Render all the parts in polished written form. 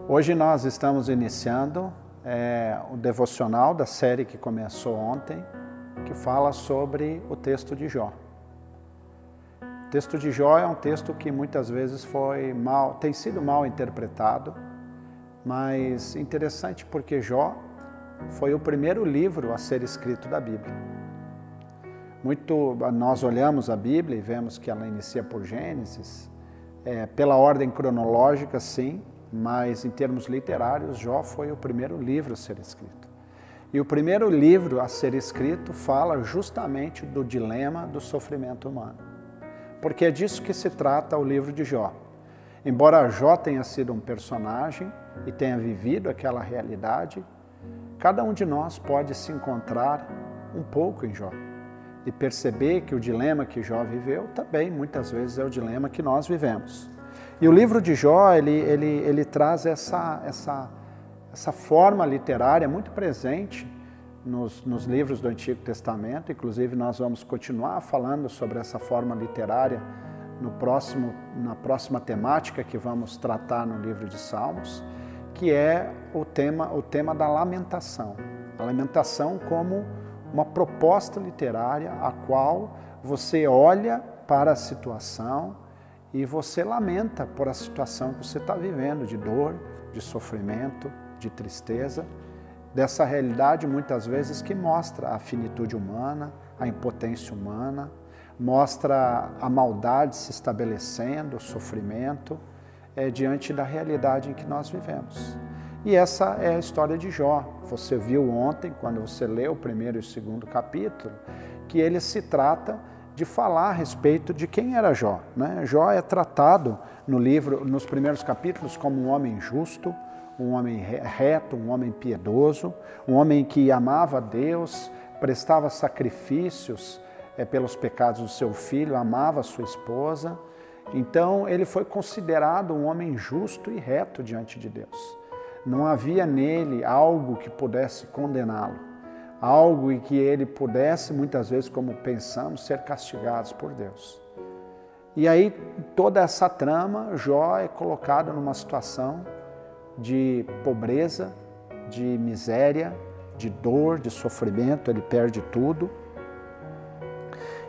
Hoje nós estamos iniciando o devocional da série que começou ontem, que fala sobre o texto de Jó. O texto de Jó é um texto que muitas vezes tem sido mal interpretado, mas interessante porque Jó foi o primeiro livro a ser escrito da Bíblia. Nós olhamos a Bíblia e vemos que ela inicia por Gênesis, pela ordem cronológica, sim, mas em termos literários, Jó foi o primeiro livro a ser escrito. E o primeiro livro a ser escrito fala justamente do dilema do sofrimento humano. Porque é disso que se trata o livro de Jó. Embora Jó tenha sido um personagem e tenha vivido aquela realidade, cada um de nós pode se encontrar um pouco em Jó e perceber que o dilema que Jó viveu também muitas vezes é o dilema que nós vivemos. E o livro de Jó, ele traz essa forma literária muito presente nos livros do Antigo Testamento. Inclusive nós vamos continuar falando sobre essa forma literária na próxima temática que vamos tratar no livro de Salmos, que é o tema da lamentação. A lamentação como uma proposta literária a qual você olha para a situação e você lamenta por a situação que você está vivendo, de dor, de sofrimento, de tristeza, dessa realidade muitas vezes que mostra a finitude humana, a impotência humana, mostra a maldade se estabelecendo, o sofrimento, diante da realidade em que nós vivemos. E essa é a história de Jó. Você viu ontem, quando você leu o primeiro e o segundo capítulo, que ele se trata de falar a respeito de quem era Jó, né? Jó é tratado no livro, nos primeiros capítulos, como um homem justo, um homem reto, um homem piedoso, um homem que amava a Deus, prestava sacrifícios pelos pecados do seu filho, amava a sua esposa. Então ele foi considerado um homem justo e reto diante de Deus. Não havia nele algo que pudesse condená-lo, algo em que ele pudesse, muitas vezes, como pensamos, ser castigados por Deus. E aí, toda essa trama, Jó é colocado numa situação de pobreza, de miséria, de dor, de sofrimento, ele perde tudo.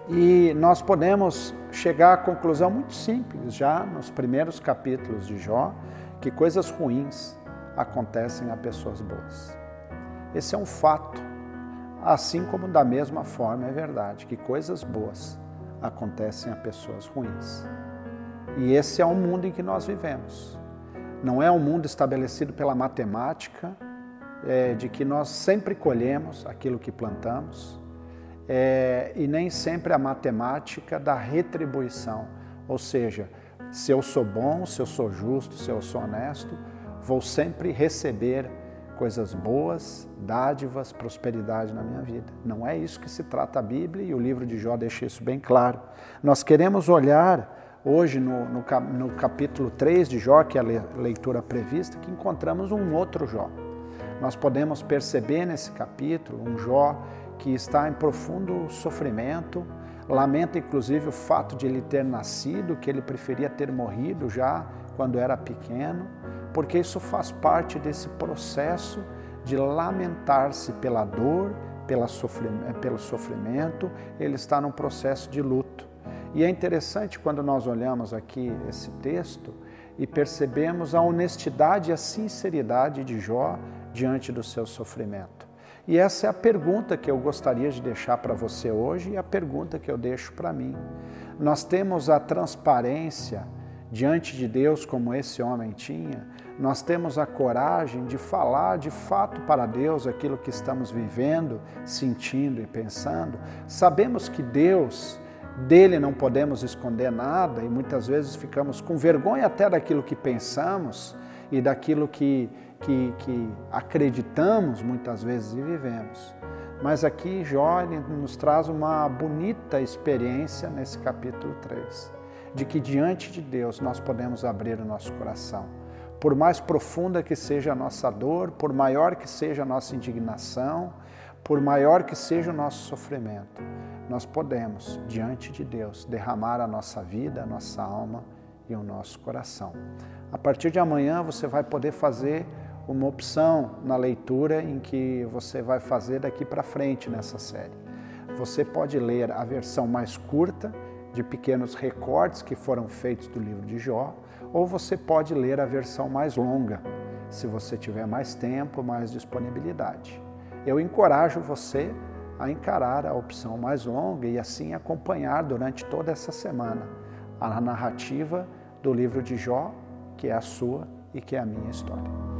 E nós podemos chegar à conclusão muito simples, já nos primeiros capítulos de Jó, que coisas ruins acontecem a pessoas boas. Esse é um fato. Assim como da mesma forma é verdade que coisas boas acontecem a pessoas ruins. E esse é o mundo em que nós vivemos. Não é um mundo estabelecido pela matemática, de que nós sempre colhemos aquilo que plantamos, e nem sempre a matemática da retribuição. Ou seja, se eu sou bom, se eu sou justo, se eu sou honesto, vou sempre receber coisas boas, dádivas, prosperidade na minha vida. Não é isso que se trata a Bíblia e o livro de Jó deixa isso bem claro. Nós queremos olhar hoje no capítulo 3 de Jó, que é a leitura prevista, que encontramos um outro Jó. Nós podemos perceber nesse capítulo um Jó que está em profundo sofrimento, lamenta inclusive o fato de ele ter nascido, que ele preferia ter morrido já quando era pequeno, porque isso faz parte desse processo de lamentar-se pela dor, pelo sofrimento, ele está num processo de luto. E é interessante quando nós olhamos aqui esse texto e percebemos a honestidade e a sinceridade de Jó diante do seu sofrimento. E essa é a pergunta que eu gostaria de deixar para você hoje e a pergunta que eu deixo para mim. Nós temos a transparência diante de Deus como esse homem tinha, nós temos a coragem de falar de fato para Deus aquilo que estamos vivendo, sentindo e pensando. Sabemos que dele não podemos esconder nada e muitas vezes ficamos com vergonha até daquilo que pensamos e daquilo que acreditamos muitas vezes e vivemos. Mas aqui Jó nos traz uma bonita experiência nesse capítulo 3. De que diante de Deus nós podemos abrir o nosso coração. Por mais profunda que seja a nossa dor, por maior que seja a nossa indignação, por maior que seja o nosso sofrimento, nós podemos, diante de Deus, derramar a nossa vida, a nossa alma e o nosso coração. A partir de amanhã você vai poder fazer uma opção na leitura em que você vai fazer daqui para frente nessa série. Você pode ler a versão mais curta, de pequenos recortes que foram feitos do livro de Jó, ou você pode ler a versão mais longa, se você tiver mais tempo, mais disponibilidade. Eu encorajo você a encarar a opção mais longa e assim acompanhar durante toda essa semana a narrativa do livro de Jó, que é a sua e que é a minha história.